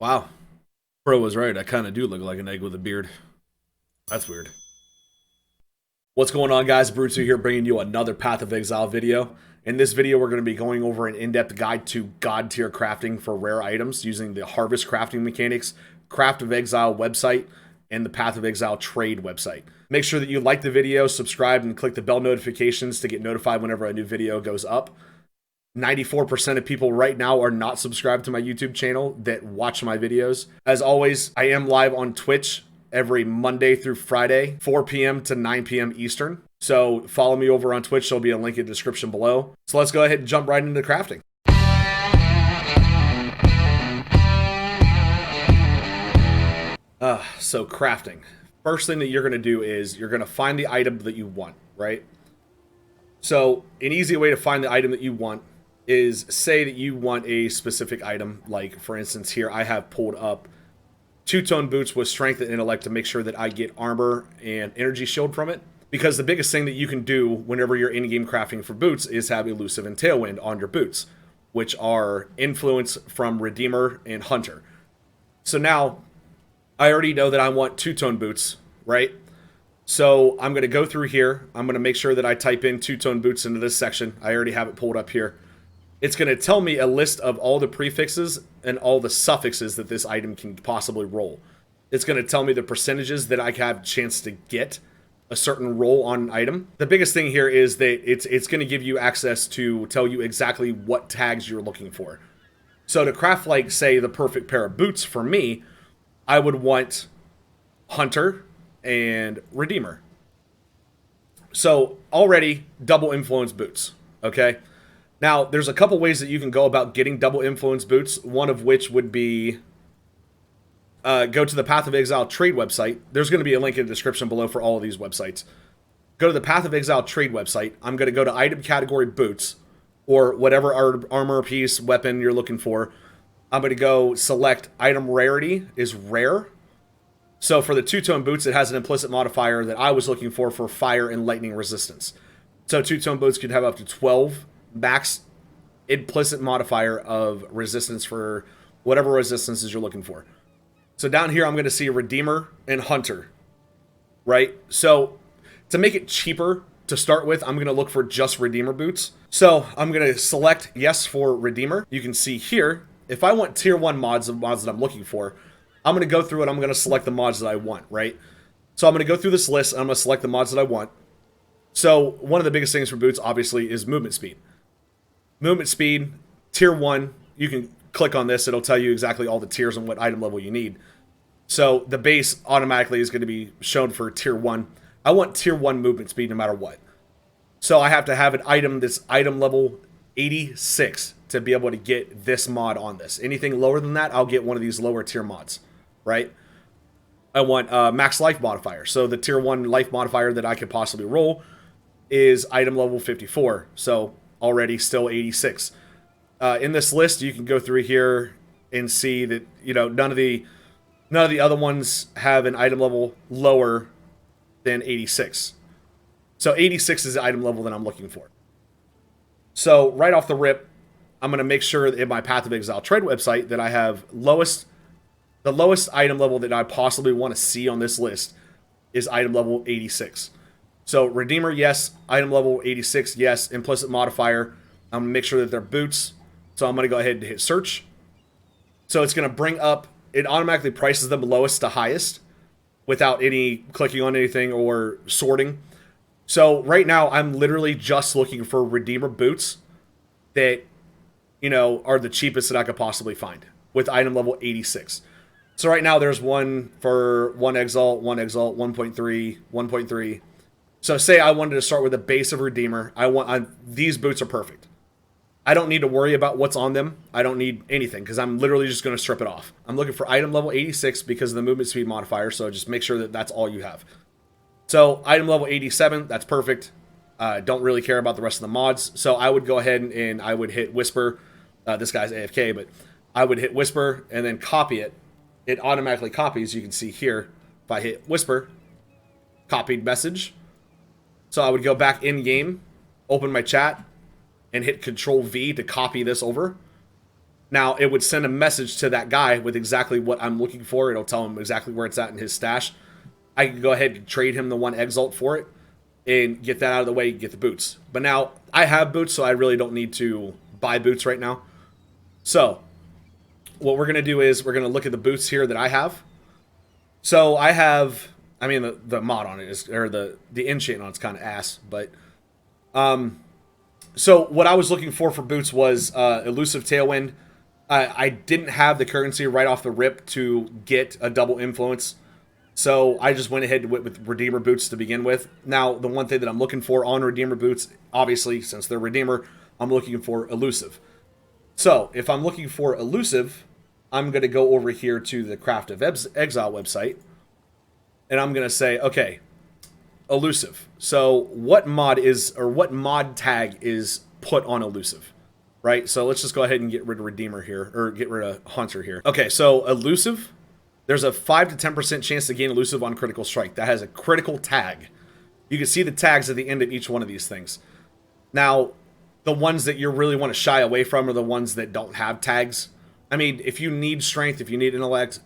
Wow. Pro was right. I kind of do look like an egg with a beard. That's weird. What's going on, guys? Brutuu here, bringing you another Path of Exile video. In this video, we're going to be going over an in-depth guide to God tier crafting for rare items using the Harvest crafting mechanics, Craft of Exile website, and the Path of Exile trade website. Make sure that you like the video, subscribe, and click the bell notifications to get notified whenever a new video goes up. 94% of people right now are not subscribed to my YouTube channel that watch my videos. As always, I am live on Twitch every Monday through Friday, 4 p.m. to 9 p.m. Eastern. So follow me over on Twitch. There'll be a link in the description below. So let's go ahead and jump right into crafting. So crafting. First thing that you're going to do is you're going to find the item that you want, right? So an easy way to find the item that you want is say that you want a specific item. Like, for instance, here I have pulled up two-tone boots with strength and intellect to make sure that I get armor and energy shield from it. Because the biggest thing that you can do whenever you're in-game crafting for boots is have elusive and tailwind on your boots, which are influence from Redeemer and Hunter. So now, I already know that I want two-tone boots, right? So I'm going to go through here. I'm going to make sure that I type in two-tone boots into this section. I already have it pulled up here. It's going to tell me a list of all the prefixes and all the suffixes that this item can possibly roll. It's going to tell me the percentages that I have a chance to get a certain roll on an item. The biggest thing here is that it's going to give you access to tell you exactly what tags you're looking for. So to craft, like, say, the perfect pair of boots for me, I would want Hunter and Redeemer. So already double influence boots, okay? Now, there's a couple ways that you can go about getting double influence boots, one of which would be go to the Path of Exile trade website. There's going to be a link in the description below for all of these websites. Go to the Path of Exile trade website. I'm going to go to item category boots, or whatever armor piece, weapon you're looking for. I'm going to go select item rarity is rare. So for the two-tone boots, it has an implicit modifier that I was looking for fire and lightning resistance. So two-tone boots could have up to 12 max implicit modifier of resistance for whatever resistances you're looking for. So down here, I'm going to see Redeemer and Hunter, right? So to make it cheaper to start with, I'm going to look for just Redeemer boots. So I'm going to select yes for Redeemer. You can see here, if I want tier 1 mods of mods that I'm looking for, I'm going to go through and I'm going to select the mods that I want, right? So I'm going to go through this list and I'm going to select the mods that I want. So one of the biggest things for boots, obviously, is movement speed. Movement speed, tier 1, you can click on this. It'll tell you exactly all the tiers and what item level you need. So the base automatically is going to be shown for tier 1. I want tier 1 movement speed no matter what. So I have to have an item that's item level 86 to be able to get this mod on this. Anything lower than that, I'll get one of these lower tier mods, right? I want max life modifier. So the tier 1 life modifier that I could possibly roll is item level 54. So already still 86. In this list, you can go through here and see that, you know, none of the other ones have an item level lower than 86. So 86 is the item level that I'm looking for. So right off the rip, I'm going to make sure that in my Path of Exile trade website that I have the lowest item level that I possibly want to see on this list is item level 86. So Redeemer, yes. Item level 86, yes. Implicit modifier, I'm going to make sure that they're boots. So I'm going to go ahead and hit search. So it's going to bring up, it automatically prices them lowest to highest without any clicking on anything or sorting. So right now I'm literally just looking for Redeemer boots that, you know, are the cheapest that I could possibly find with item level 86. So right now there's one for 1 Exalt, 1.3, 1.3. So say I wanted to start with a base of Redeemer. These boots are perfect. I don't need to worry about what's on them. I don't need anything because I'm literally just going to strip it off. I'm looking for item level 86 because of the movement speed modifier. So just make sure that that's all you have. So item level 87, that's perfect. Don't really care about the rest of the mods. So I would go ahead and I would hit Whisper. This guy's AFK, but I would hit Whisper and then copy it. It automatically copies. You can see here, if I hit Whisper, copied message. So I would go back in game, open my chat, and hit Control V to copy this over. Now, it would send a message to that guy with exactly what I'm looking for. It'll tell him exactly where it's at in his stash. I can go ahead and trade him the 1 Exalt for it and get that out of the way and get the boots. But now, I have boots, so I really don't need to buy boots right now. So, what we're going to do is we're going to look at the boots here that I have. So, I have... I mean, the mod on it is... Or the enchant on it's kind of ass, but... So, what I was looking for boots was Elusive Tailwind. I didn't have the currency right off the rip to get a double influence. So, I just went ahead with Redeemer boots to begin with. Now, the one thing that I'm looking for on Redeemer boots, obviously, since they're Redeemer, I'm looking for Elusive. So, if I'm looking for Elusive, I'm going to go over here to the Craft of Exile website. And I'm going to say, okay, Elusive. So, what mod is, or what mod tag is put on Elusive? Right? So, let's just go ahead and get rid of Redeemer here, or get rid of Hunter here. Okay, so Elusive, there's a 5 to 10% chance to gain Elusive on critical strike. That has a critical tag. You can see the tags at the end of each one of these things. Now, the ones that you really want to shy away from are the ones that don't have tags. I mean, if you need strength, if you need intellect,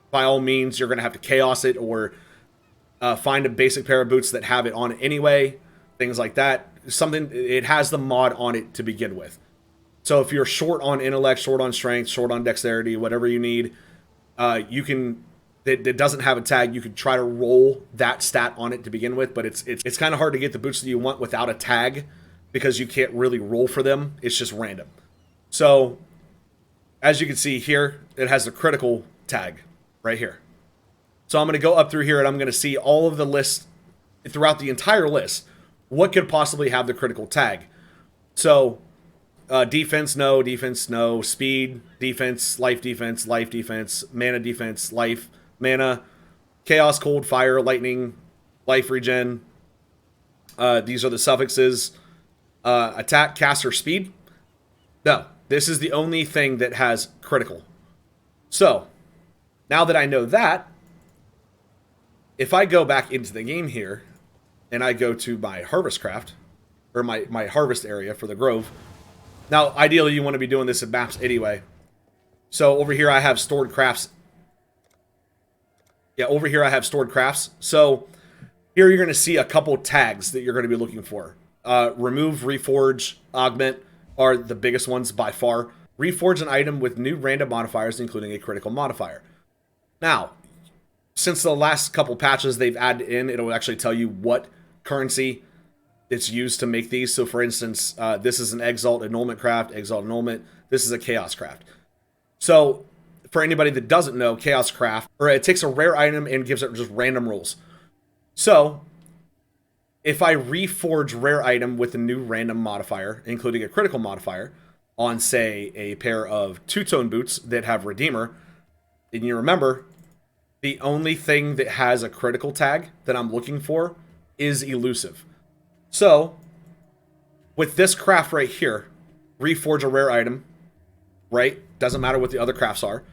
by all means, you're going to have to chaos it or find a basic pair of boots that have it on it anyway. Things like that. Something, it has the mod on it to begin with. So if you're short on intellect, short on strength, short on dexterity, whatever you need, you can, that doesn't have a tag, you can try to roll that stat on it to begin with, but it's kind of hard to get the boots that you want without a tag because you can't really roll for them. It's just random. So, as you can see here, it has a critical tag right here. So I'm going to go up through here and I'm going to see all of the lists throughout the entire list. What could possibly have the critical tag? So, defense, no, speed, defense, life, mana, life, mana, chaos, cold, fire, lightning, life regen. These are the suffixes. Attack, caster, speed. No, this is the only thing that has critical. So, now that I know that, if I go back into the game here, and I go to my harvest craft, or my harvest area for the grove. Now, ideally, you want to be doing this in maps anyway. So, over here I have stored crafts. Yeah, over here I have stored crafts. So, here you're going to see a couple tags that you're going to be looking for. Remove, reforge, augment are the biggest ones by far. Reforge an item with new random modifiers, including a critical modifier. Now, since the last couple patches they've added in, it'll actually tell you what currency it's used to make these. So, for instance, this is an Exalt Annulment craft, Exalt Annulment. This is a Chaos craft. So, for anybody that doesn't know, Chaos craft, or it takes a rare item and gives it just random rules. So, if I reforge rare item with a new random modifier, including a critical modifier, on, say, a pair of two-tone boots that have Redeemer, and you remember, the only thing that has a critical tag that I'm looking for is Elusive. So, with this craft right here, reforge a rare item, right? Doesn't matter what the other crafts are,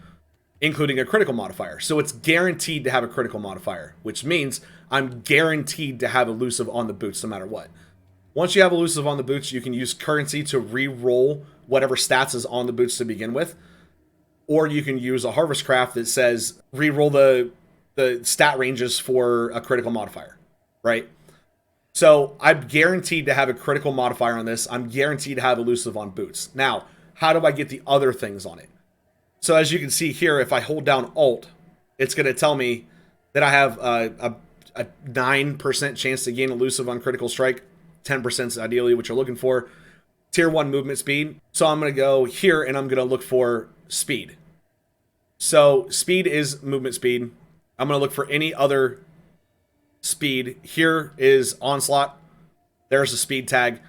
including a critical modifier. So it's guaranteed to have a critical modifier, which means I'm guaranteed to have Elusive on the boots no matter what. Once you have Elusive on the boots, you can use currency to re-roll whatever stats is on the boots to begin with. Or you can use a harvest craft that says re-roll the stat ranges for a critical modifier, right? So I'm guaranteed to have a critical modifier on this. I'm guaranteed to have Elusive on boots. Now, how do I get the other things on it? So as you can see here, if I hold down Alt, it's going to tell me that I have a 9% chance to gain Elusive on critical strike. 10% is ideally what you're looking for. Tier 1 movement speed. So I'm going to go here and I'm going to look for speed. So speed is movement speed. I'm going to look for any other speed. Here is onslaught. There's a speed tag.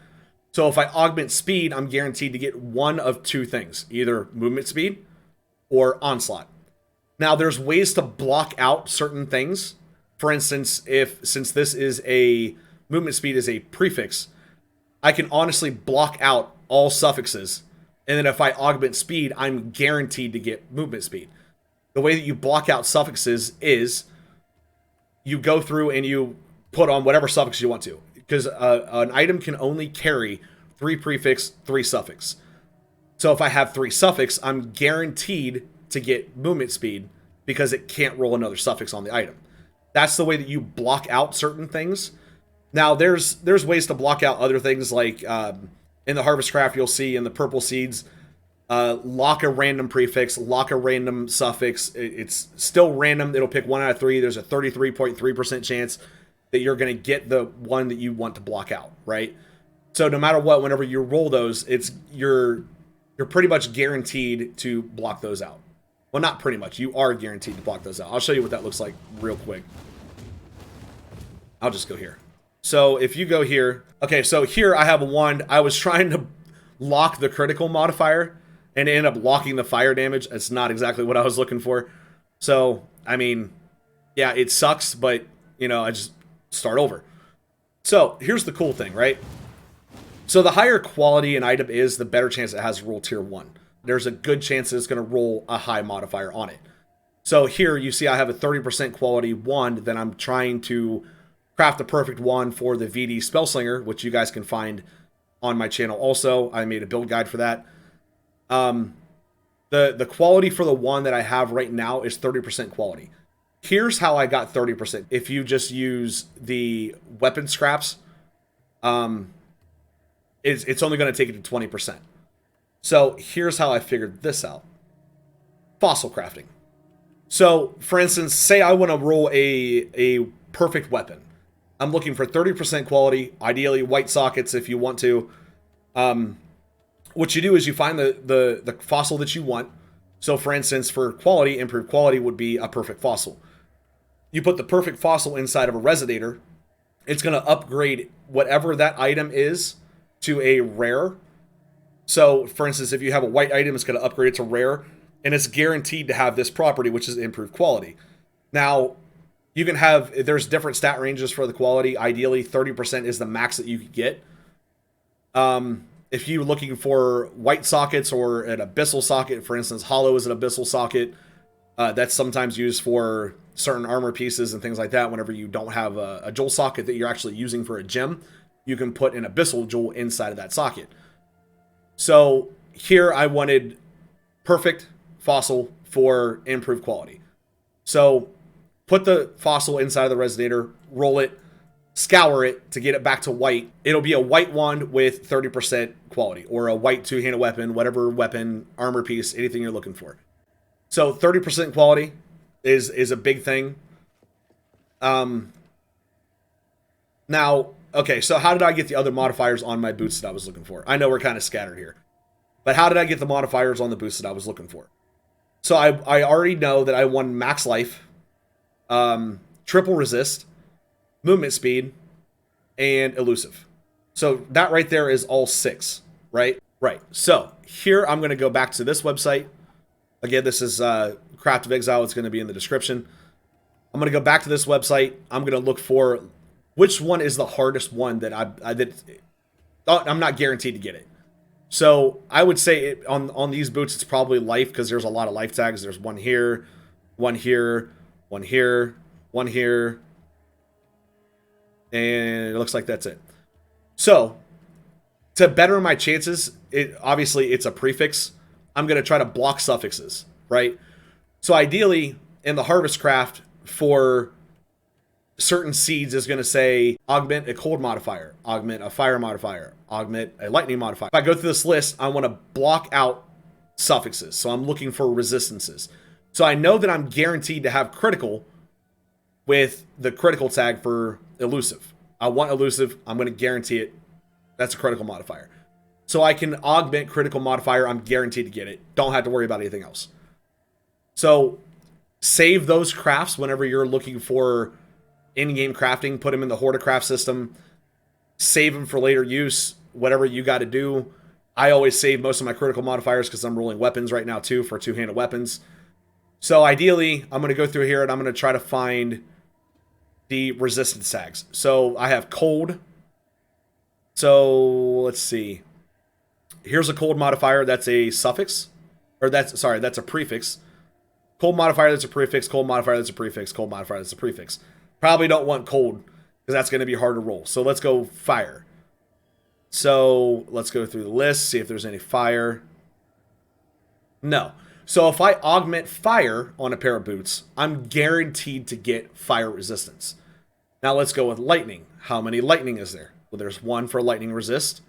So if I augment speed, I'm guaranteed to get one of two things, either movement speed or onslaught. Now there's ways to block out certain things. For instance, since this is a movement speed is a prefix, I can honestly block out all suffixes. And then if I augment speed, I'm guaranteed to get movement speed. The way that you block out suffixes is you go through and you put on whatever suffix you want to. Because an item can only carry 3 prefix, 3 suffix. So if I have 3 suffix, I'm guaranteed to get movement speed because it can't roll another suffix on the item. That's the way that you block out certain things. Now, there's ways to block out other things, like in the Harvest Craft, you'll see in the purple seeds, lock a random prefix, lock a random suffix. It's still random. It'll pick 1 out of 3. There's a 33.3% chance that you're going to get the one that you want to block out, right? So no matter what, whenever you roll those, you're pretty much guaranteed to block those out. Well, not pretty much. You are guaranteed to block those out. I'll show you what that looks like real quick. I'll just go here. So if you go here, okay, so here I have a wand. I was trying to lock the critical modifier and end up locking the fire damage. That's not exactly what I was looking for. So, I mean, yeah, it sucks, but, you know, I just start over. So here's the cool thing, right? So the higher quality an item is, the better chance it has to roll tier 1. There's a good chance that it's going to roll a high modifier on it. So here you see I have a 30% quality wand that I'm trying to craft the perfect wand for the VD Spellslinger, which you guys can find on my channel also. I made a build guide for that. The quality for the wand that I have right now is 30% quality. Here's how I got 30%. If you just use the weapon scraps, it's only going to take it to 20%. So here's how I figured this out. Fossil crafting. So, for instance, say I want to roll a perfect weapon. I'm looking for 30% quality, ideally white sockets if you want to. What you do is you find the fossil that you want. So, for instance, for quality, improved quality would be a perfect fossil. You put the perfect fossil inside of a resonator. It's going to upgrade whatever that item is to a rare. So, for instance, if you have a white item, it's going to upgrade it to rare, and it's guaranteed to have this property, which is improved quality. Now, you can have, there's different stat ranges for the quality. Ideally, 30% is the max that you could get. If you're looking for white sockets or an abyssal socket, for instance, hollow is an abyssal socket. That's sometimes used for certain armor pieces and things like that. Whenever you don't have a jewel socket that you're actually using for a gem, you can put an abyssal jewel inside of that socket. So here I wanted perfect fossil for improved quality. So put the fossil inside of the resonator, roll it, scour it to get it back to white. It'll be a white wand with 30% quality, or a white two-handed weapon, whatever weapon, armor piece, anything you're looking for. So 30% quality is a big thing. Now, okay, so how did I get the other modifiers on my boots that I was looking for? I know we're kind of scattered here. But how did I get the modifiers on the boots that I was looking for? So I already know that I won max life, triple resist, movement speed, and elusive. So that right there is all 6, right? Right. So here I'm going to go back to this website. Again, this is Craft of Exile. It's going to be in the description. I'm going to go back to this website. I'm going to look for which one is the hardest one that I'm not guaranteed to get it. So I would say on these boots, it's probably life, because there's a lot of life tags. There's one here, one here, one here, one here. And it looks like that's it. So to better my chances, obviously it's a prefix. I'm going to try to block suffixes, right? So ideally in the Harvest Craft for certain seeds is going to say augment a cold modifier, augment a fire modifier, augment a lightning modifier. If I go through this list, I want to block out suffixes. So I'm looking for resistances. So I know that I'm guaranteed to have critical with the critical tag for elusive. I want elusive. I'm going to guarantee it. That's a critical modifier. So I can augment critical modifier. I'm guaranteed to get it. Don't have to worry about anything else. So save those crafts whenever you're looking for in-game crafting. Put them in the Horticraft system. Save them for later use. Whatever you got to do. I always save most of my critical modifiers because I'm rolling weapons right now too for two-handed weapons. So ideally, I'm going to go through here and I'm going to try to find the resistance tags. So I have cold. So let's see. Here's a cold modifier. That's a suffix. Or that's a prefix. Cold modifier, that's a prefix. Cold modifier, that's a prefix. Cold modifier, that's a prefix. Probably don't want cold because that's going to be hard to roll. So let's go fire. So let's go through the list, see if there's any fire. No. So if I augment fire on a pair of boots, I'm guaranteed to get fire resistance. Now let's go with lightning. How many lightning is there? Well, there's one for lightning resist,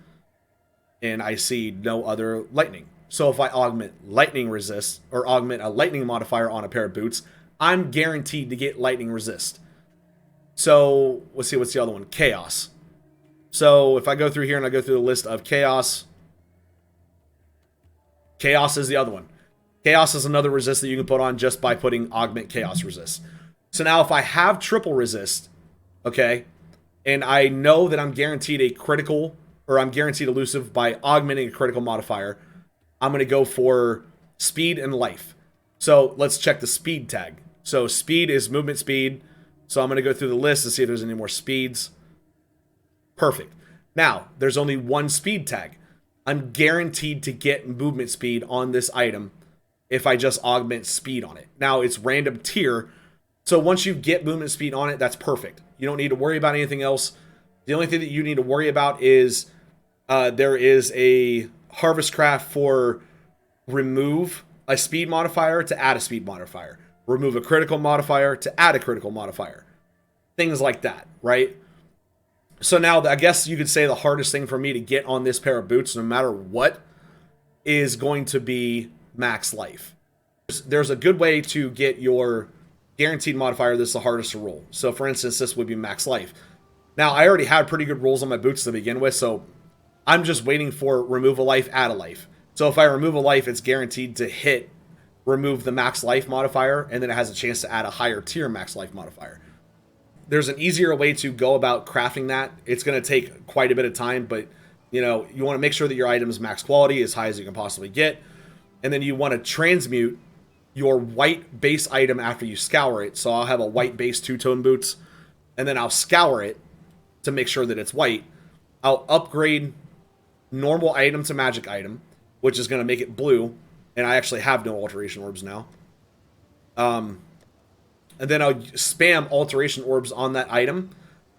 and I see no other lightning. So if I augment lightning resist, or augment a lightning modifier on a pair of boots, I'm guaranteed to get lightning resist. So let's see, what's the other one? Chaos. So if I go through here and I go through the list of chaos, chaos is the other one. Chaos is another resist that you can put on just by putting augment chaos resist. So now if I have triple resist, okay, and I know that I'm guaranteed a critical, or I'm guaranteed elusive by augmenting a critical modifier, I'm going to go for speed and life. So let's check the speed tag. So speed is movement speed. So I'm going to go through the list to see if there's any more speeds. Perfect. Now, there's only one speed tag. I'm guaranteed to get movement speed on this item if I just augment speed on it. Now, it's random tier. So once you get movement speed on it, that's perfect. You don't need to worry about anything else. The only thing that you need to worry about is there is a harvest craft for remove a speed modifier to add a speed modifier. Remove a critical modifier to add a critical modifier. Things like that, right? So now, I guess you could say the hardest thing for me to get on this pair of boots, no matter what, is going to be max life. There's a good way to get your guaranteed modifier that's the hardest to roll. So for instance, this would be max life. Now, I already had pretty good rolls on my boots to begin with, so I'm just waiting for remove a life, add a life. So if I remove a life, it's guaranteed to hit remove the max life modifier, and then it has a chance to add a higher tier max life modifier. There's an easier way to go about crafting that. It's going to take quite a bit of time, but you know, you want to make sure that your item's max quality as high as you can possibly get. And then you want to transmute your white base item after you scour it. So I'll have a white base two-tone boots, and then I'll scour it to make sure that it's white. I'll upgrade normal item to magic item, which is going to make it blue. And I actually have no alteration orbs now. And then I'll spam alteration orbs on that item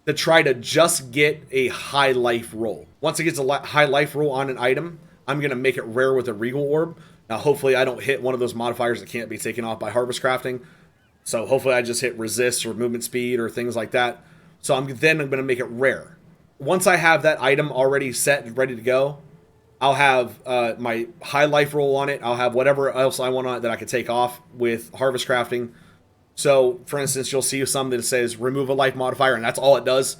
to try to just get a high life roll. Once it gets a high life roll on an item, I'm going to make it rare with a regal orb. Now, hopefully I don't hit one of those modifiers that can't be taken off by harvest crafting. So hopefully I just hit resist or movement speed or things like that. So I'm going to make it rare. Once I have that item already set and ready to go, I'll have my high life roll on it. I'll have whatever else I want on it that I can take off with harvest crafting. So, for instance, you'll see some that says remove a life modifier, and that's all it does.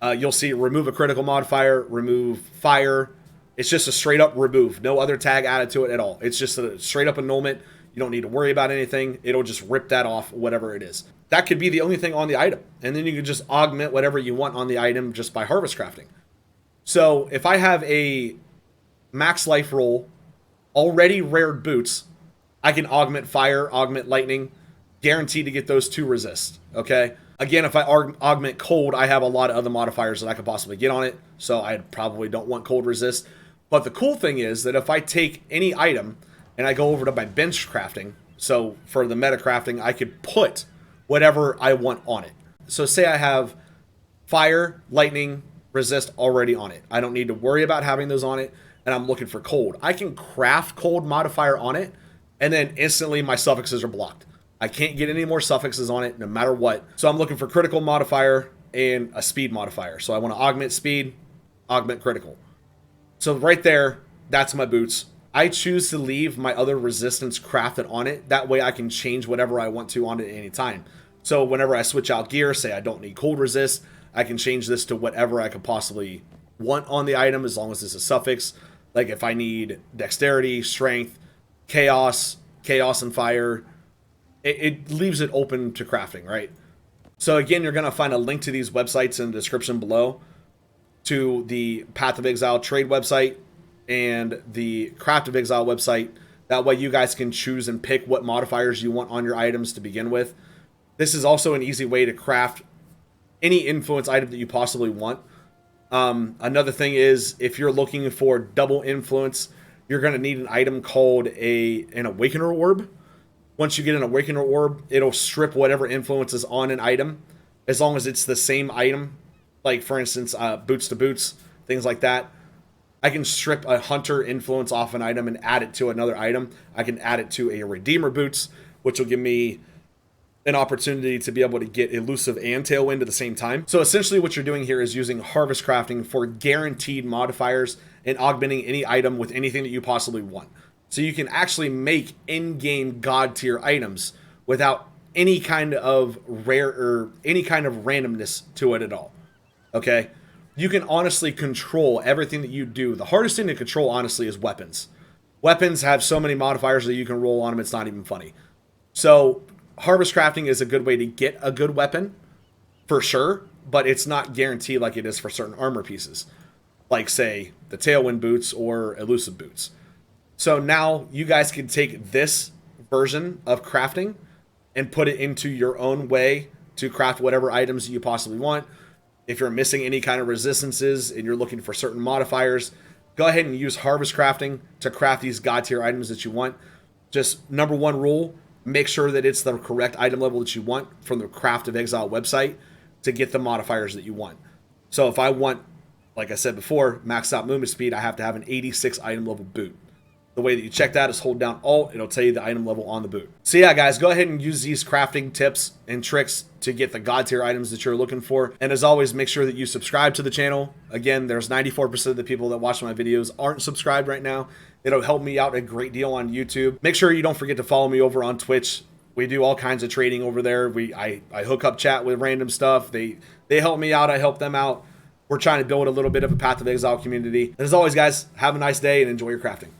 You'll see remove a critical modifier, remove fire. It's just a straight up remove. No other tag added to it at all. It's just a straight up annulment. You don't need to worry about anything. It'll just rip that off, whatever it is. That could be the only thing on the item. And then you can just augment whatever you want on the item just by harvest crafting. So, if I have a max life roll, already rared boots, I can augment fire, augment lightning, guaranteed to get those two resist, okay? Again, if I augment cold, I have a lot of other modifiers that I could possibly get on it, so I probably don't want cold resist. But the cool thing is that if I take any item and I go over to my bench crafting, so for the meta crafting, I could put whatever I want on it. So say I have fire, lightning, resist already on it. I don't need to worry about having those on it, and I'm looking for cold. I can craft cold modifier on it, and then instantly my suffixes are blocked. I can't get any more suffixes on it no matter what. So I'm looking for critical modifier and a speed modifier. So I want to augment speed, augment critical. So right there, that's my boots. I choose to leave my other resistance crafted on it. That way I can change whatever I want to on it at any time. So whenever I switch out gear, say I don't need cold resist, I can change this to whatever I could possibly want on the item as long as it's a suffix. Like if I need dexterity, strength, chaos and fire, it leaves it open to crafting, right? So again, you're going to find a link to these websites in the description below, to the Path of Exile trade website and the Craft of Exile website. That way you guys can choose and pick what modifiers you want on your items to begin with. This is also an easy way to craft any influence item that you possibly want. Another thing is, if you're looking for double influence, you're going to need an item called an Awakener Orb. Once you get an Awakener Orb, it'll strip whatever influence is on an item, as long as it's the same item. Like, for instance, boots to boots, things like that. I can strip a hunter influence off an item and add it to another item. I can add it to a redeemer boots, which will give me an opportunity to be able to get elusive and tailwind at the same time. So essentially what you're doing here is using harvest crafting for guaranteed modifiers and augmenting any item with anything that you possibly want. So you can actually make in-game god tier items without any kind of rare or any kind of randomness to it at all. Okay? You can honestly control everything that you do. The hardest thing to control, honestly, is weapons. Weapons have so many modifiers that you can roll on them, it's not even funny. So harvest crafting is a good way to get a good weapon, for sure, but it's not guaranteed like it is for certain armor pieces, like, say, the tailwind boots or elusive boots. So now you guys can take this version of crafting and put it into your own way to craft whatever items you possibly want. If you're missing any kind of resistances and you're looking for certain modifiers, go ahead and use harvest crafting to craft these god tier items that you want. Just number one rule, make sure that it's the correct item level that you want from the Craft of Exile website to get the modifiers that you want. So if I want, like I said before, maxed out movement speed, I have to have an 86 item level boot. The way that you check that is hold down Alt. It'll tell you the item level on the boot. So yeah, guys, go ahead and use these crafting tips and tricks to get the god tier items that you're looking for. And as always, make sure that you subscribe to the channel. Again, there's 94% of the people that watch my videos aren't subscribed right now. It'll help me out a great deal on YouTube. Make sure you don't forget to follow me over on Twitch. We do all kinds of trading over there. I hook up chat with random stuff. They help me out. I help them out. We're trying to build a little bit of a Path of Exile community. And as always, guys, have a nice day and enjoy your crafting.